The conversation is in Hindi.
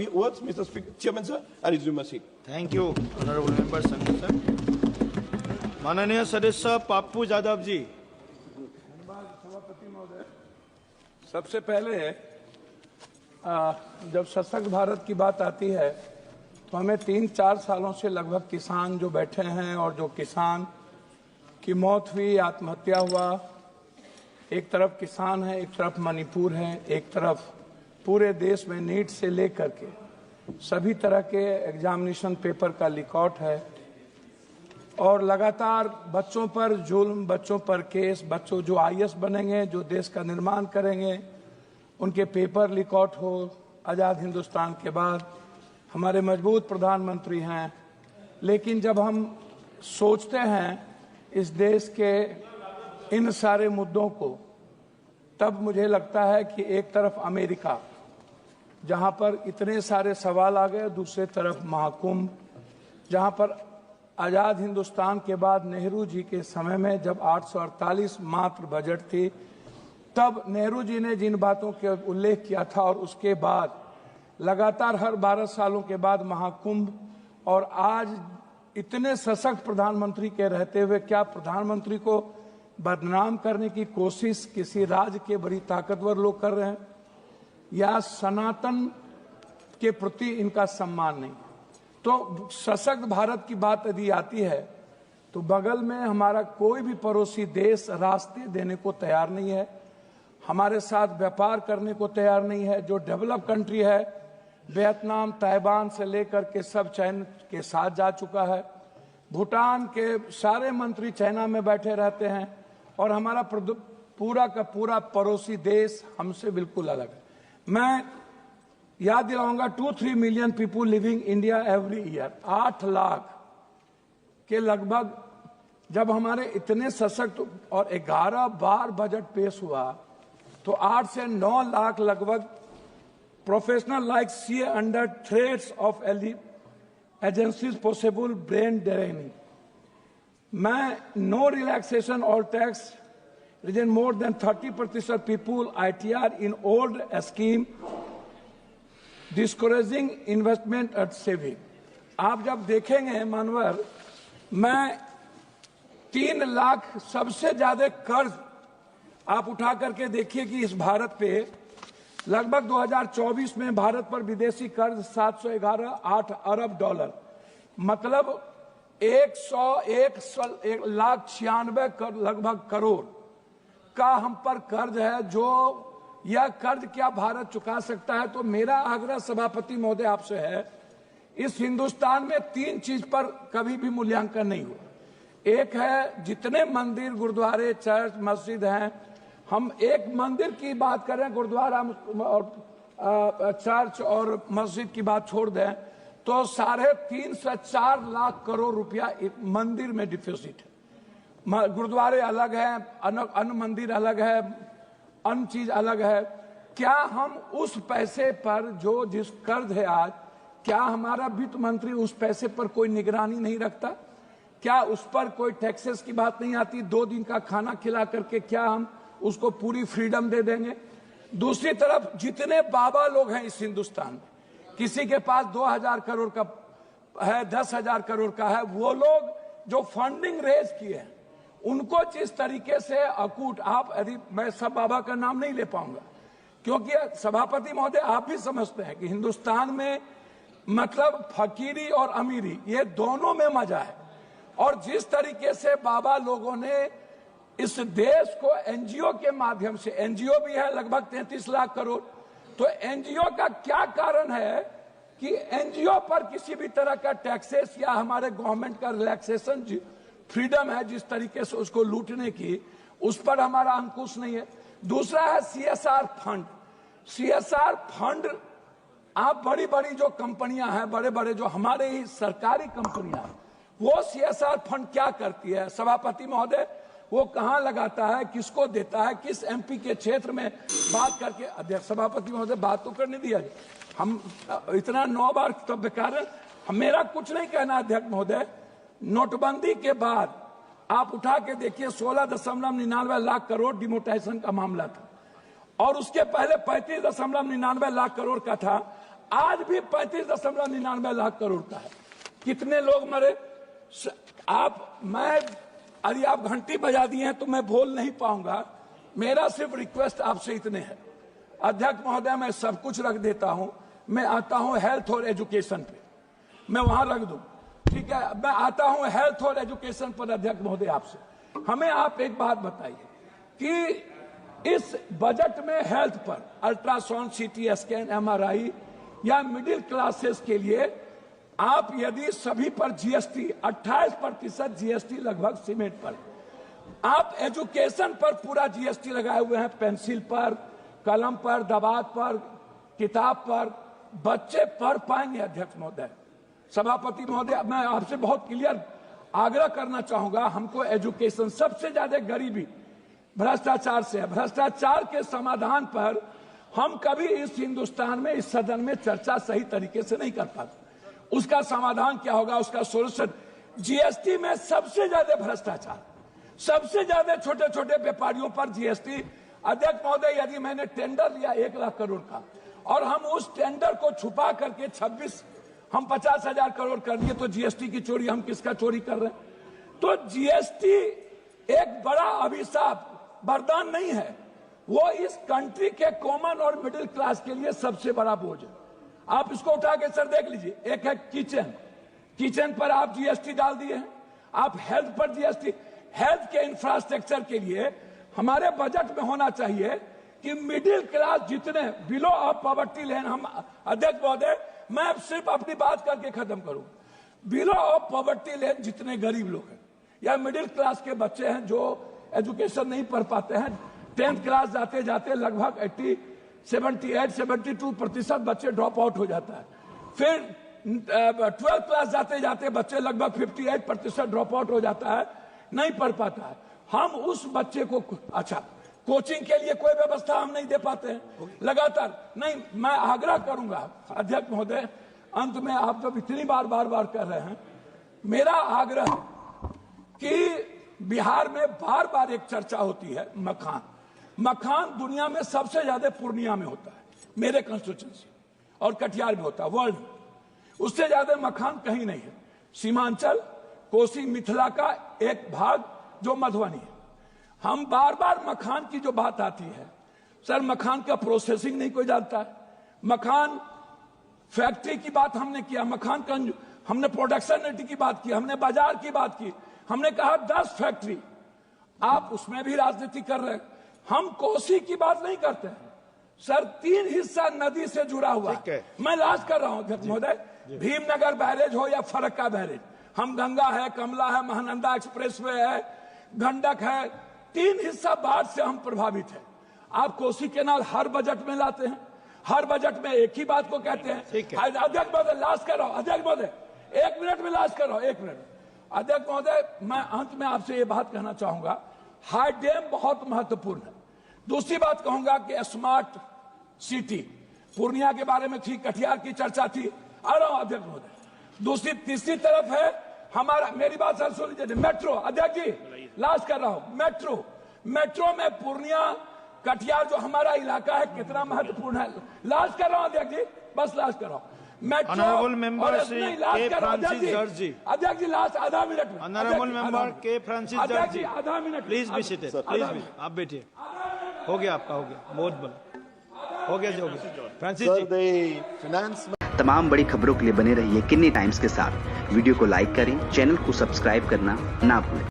words, Mr. Speaker. Chairman, sir, I resume my seat. Thank you, Honorable Member Sanghvi sir. माननीय सदस्य पप्पू यादव जी। सभापति महोदय, सबसे पहले जब सशक्त भारत की बात आती है तो हमें 3-4 सालों से लगभग किसान जो बैठे हैं और जो किसान की मौत हुई, आत्महत्या हुआ, एक तरफ किसान है, एक तरफ मणिपुर है, एक तरफ पूरे देश में नीट से लेकर के सभी तरह के एग्जामिनेशन पेपर का लीकआउट है और लगातार बच्चों पर जुल्म, बच्चों पर केस, बच्चों जो आईएएस बनेंगे, जो देश का निर्माण करेंगे, उनके पेपर लीकआउट हो। आज़ाद हिंदुस्तान के बाद हमारे मजबूत प्रधानमंत्री हैं, लेकिन जब हम सोचते हैं इस देश के इन सारे मुद्दों को, तब मुझे लगता है कि एक तरफ अमेरिका, जहां पर इतने सारे सवाल आ गए, दूसरे तरफ महाकुंभ, जहां पर आज़ाद हिंदुस्तान के बाद नेहरू जी के समय में जब 848 मात्र बजट थी, तब नेहरू जी ने जिन बातों के उल्लेख किया था और उसके बाद लगातार हर 12 सालों के बाद महाकुंभ, और आज इतने सशक्त प्रधानमंत्री के रहते हुए क्या प्रधानमंत्री को बदनाम करने की कोशिश किसी राज्य के बड़ी ताकतवर लोग कर रहे हैं, या सनातन के प्रति इनका सम्मान नहीं। तो सशक्त भारत की बात यदि आती है तो बगल में हमारा कोई भी पड़ोसी देश रास्ते देने को तैयार नहीं है, हमारे साथ व्यापार करने को तैयार नहीं है। जो डेवलप कंट्री है, वियतनाम, ताइवान से लेकर के सब चाइना के साथ जा चुका है। भूटान के सारे मंत्री चाइना में बैठे रहते हैं और हमारा पूरा का पूरा पड़ोसी देश हमसे बिल्कुल अलग है। मैं याद दिलाऊंगा 2-3 million people living India every year, 8 lakh के लगभग जब हमारे इतने सशक्त और 11 बार बजट पेश हुआ तो 8 से 9 लाख लगभग professional like see under threats of agencies possible brain draining. मैं नो रिलैक्सेशन और tax reason more than 30% people ITR in old scheme discouraging investment and saving. आप जब देखेंगे मानवर, मैं 3 लाख सबसे ज्यादा कर्ज आप उठा करके देखिए कि इस भारत पे लगभग 2024 में भारत पर विदेशी कर्ज 711.8 अरब डॉलर, मतलब 1,96 लगभग करोड़ का हम पर कर्ज है। जो यह कर्ज क्या भारत चुका सकता है? तो मेरा आग्रह सभापति महोदय आपसे है, इस हिंदुस्तान में 3 चीज पर कभी भी मूल्यांकन नहीं हुआ। एक है जितने मंदिर, गुरुद्वारे, चर्च, मस्जिद हैं, हम एक मंदिर की बात करें, गुरुद्वारा और चर्च और मस्जिद की बात छोड़ दें तो 3.5 से 4 लाख करोड़ रुपया मंदिर में डिपॉजिट है। गुरुद्वारे अलग है, अन्य मंदिर अलग है, अन्य चीज अलग है। क्या हम उस पैसे पर जो जिस कर्ज है आज, क्या हमारा वित्त मंत्री उस पैसे पर कोई निगरानी नहीं रखता? क्या उस पर कोई टैक्सेस की बात नहीं आती? 2 दिन का खाना खिला करके क्या हम उसको पूरी फ्रीडम दे देंगे? दूसरी तरफ जितने बाबा लोग हैं इस हिंदुस्तान में, किसी के पास 2000 करोड़ का है, 10,000 करोड़ का है, वो लोग जो फंडिंग रेज किए हैं उनको जिस तरीके से अकूट, आप यदि मैं सब बाबा का नाम नहीं ले पाऊंगा क्योंकि सभापति महोदय आप भी समझते हैं कि हिंदुस्तान में मतलब फकीरी और अमीरी ये दोनों में मजा है। और जिस तरीके से बाबा लोगों ने इस देश को एनजीओ के माध्यम से, एनजीओ भी है लगभग 33 लाख करोड़, तो एनजीओ का क्या कारण है कि एनजीओ पर किसी भी तरह का टैक्सेस या हमारे गवर्नमेंट का रिलैक्सेशन फ्रीडम है जिस तरीके से उसको लूटने की, उस पर हमारा अंकुश नहीं है। दूसरा है CSR फंड। CSR फंड, आप बड़ी बड़ी जो कंपनियां हैं, बड़े बड़े जो हमारे ही सरकारी कंपनियां हैं, वो CSR फंड क्या करती है सभापति महोदय? वो कहां लगाता है, किसको देता है, किस MP के क्षेत्र में बात करके? अध्यक्ष सभापति महोदय बात तो करने दिया जाए। हम इतना 9 बार तो बेकार, मेरा कुछ नहीं कहना अध्यक्ष महोदय। नोटबंदी के बाद आप उठा के देखिए 16.99 लाख करोड़ डिमोनेटाइजेशन का मामला था और उसके पहले 35.99 लाख करोड़ का था। आज भी 35.99 लाख करोड़ का है। कितने लोग मरे? यदि आप घंटी बजा दिए हैं तो मैं बोल नहीं पाऊंगा। मेरा सिर्फ रिक्वेस्ट आपसे इतने है, अध्यक्ष महोदय, मैं सब कुछ रख देता हूं, मैं आता हूं हेल्थ और एजुकेशन पे, मैं वहां रख दूं, ठीक है? मैं आता हूं हेल्थ और एजुकेशन पर। अध्यक्ष महोदय, आपसे हमें आप एक बात बताइए कि इस बजट में हेल्थ पर अल्ट्रासाउंड, सीटी स्कैन, एमआरआई या मिडिल क्लासेस के लिए आप यदि सभी पर जीएसटी 28% जीएसटी लगभग सीमेंट पर, आप एजुकेशन पर पूरा जीएसटी लगाए हुए हैं, पेंसिल पर, कलम पर, दवात पर, किताब पर, बच्चे पढ़ पाएंगे? अध्यक्ष महोदय, सभापति महोदय, मैं आपसे बहुत क्लियर आग्रह करना चाहूंगा, हमको एजुकेशन, सबसे ज्यादा गरीबी भ्रष्टाचार से है। भ्रष्टाचार के समाधान पर हम कभी इस हिंदुस्तान में, इस सदन में चर्चा सही तरीके से नहीं कर पाते। उसका समाधान क्या होगा, उसका सोल्यूशन? जीएसटी में सबसे ज्यादा भ्रष्टाचार, सबसे ज्यादा छोटे छोटे व्यापारियों पर जीएसटी। अध्यक्ष महोदय, यदि मैंने टेंडर लिया 1 लाख करोड़ का और हम उस टेंडर को छुपा करके 50,000 करोड़ कर दिए, तो जीएसटी की चोरी, हम किसका चोरी कर रहे हैं? तो जीएसटी एक बड़ा अभिशाप, वरदान नहीं है, वो इस कंट्री के कॉमन और मिडिल क्लास के लिए सबसे बड़ा बोझ है। आप इसको उठा के सर देख लीजिए, एक है किचन पर आप जीएसटी डाल दिए हैं, आप हेल्थ पर जीएसटी। हेल्थ के इंफ्रास्ट्रक्चर के लिए हमारे बजट में होना चाहिए कि मिडिल क्लास जितने बिलो ऑफ पॉवर्टी लाइन, हम अध्यक्ष महोदय, मैं सिर्फ अपनी बात करके खत्म करूं, बिलो ऑफ पॉवर्टी लाइन जितने गरीब लोग हैं या मिडिल क्लास के बच्चे हैं जो एजुकेशन नहीं पढ़ पाते हैं, 10th क्लास जाते जाते लगभग 78-72% बच्चे ड्रॉप आउट हो जाता है। फिर 12th क्लास जाते जाते बच्चे लगभग 58% ड्रॉप आउट हो जाता है, नहीं पढ़ पाता है। हम उस बच्चे को, अच्छा, कोचिंग के लिए कोई व्यवस्था हम नहीं दे पाते हैं लगातार। नहीं, मैं आग्रह करूंगा अध्यक्ष महोदय, अंत में आप जब इतनी बार कर रहे हैं, मेरा आग्रह कि बिहार में बार बार एक चर्चा होती है मखान दुनिया में सबसे ज्यादा पूर्णिया में होता है, मेरे कंस्टिट्यूएंसी, और कटिहार में होता है, वर्ल्ड में उससे ज्यादा मखान कहीं नहीं है। सीमांचल, कोसी, मिथिला का एक भाग जो मधुबनी है। हम बार मखान की जो बात आती है, सर मखान का प्रोसेसिंग नहीं कोई जानता है। मखान फैक्ट्री की बात हमने किया, मखान का हमने प्रोडक्शन रेट की बात की, हमने बाजार की बात की, हमने कहा 10 फैक्ट्री, आप उसमें भी राजनीति कर रहे हैं। हम कोसी की बात नहीं करते हैं सर, 3 हिस्सा नदी से जुड़ा हुआ है। मैं लास्ट कर रहा हूं अध्यक्ष महोदय, भीमनगर बैरेज हो या फरक्का बैरेज, हम गंगा है, कमला है, महानंदा एक्सप्रेसवे है, गंडक है, 3 हिस्सा बाढ़ से हम प्रभावित हैं। आप कोसी केनाल हर बजट में लाते हैं, हर बजट में एक ही बात को कहते हैं। अध्यक्ष महोदय, लास्ट कर रहा हूं अध्यक्ष महोदय, 1 मिनट में लास्ट कर रहा हूं, 1 मिनट। अध्यक्ष महोदय, मैं अंत में आपसे ये बात कहना चाहूंगा, हाई डैम बहुत महत्वपूर्ण है। दूसरी बात कहूंगा कि स्मार्ट सिटी, पूर्णिया के बारे में थी, कटिहार की चर्चा थी, आ रहा हूं अध्यक्ष महोदय। तीसरी तरफ है हमारा, मेरी बात सर सुन लीजिए, मेट्रो। अध्यक्ष जी, लास्ट कर रहा हूं, मेट्रो में पूर्णिया, कटिहार जो हमारा इलाका है कितना महत्वपूर्ण है। लास्ट कर रहा हूं अध्यक्ष जी, बस लास्ट कर रहा हूं। ऑनरेबल मेंबर श्री के फ्रांसिस जॉर्ज जी, अध्यक्ष जी लास्ट आधा मिनट में। ऑनरेबल मेंबर के फ्रांसिस जॉर्ज जी, आधा minute, please be seated, please be, आप बैठिए। हो गया आपका, हो गया, बहुत बड़ा हो गया जी, हो गया। फ्रांसिस जी, तमाम बड़ी खबरों के लिए बने रहिए किन्नी टाइम्स के साथ। वीडियो को लाइक करें, चैनल को सब्सक्राइब करना ना भूलें।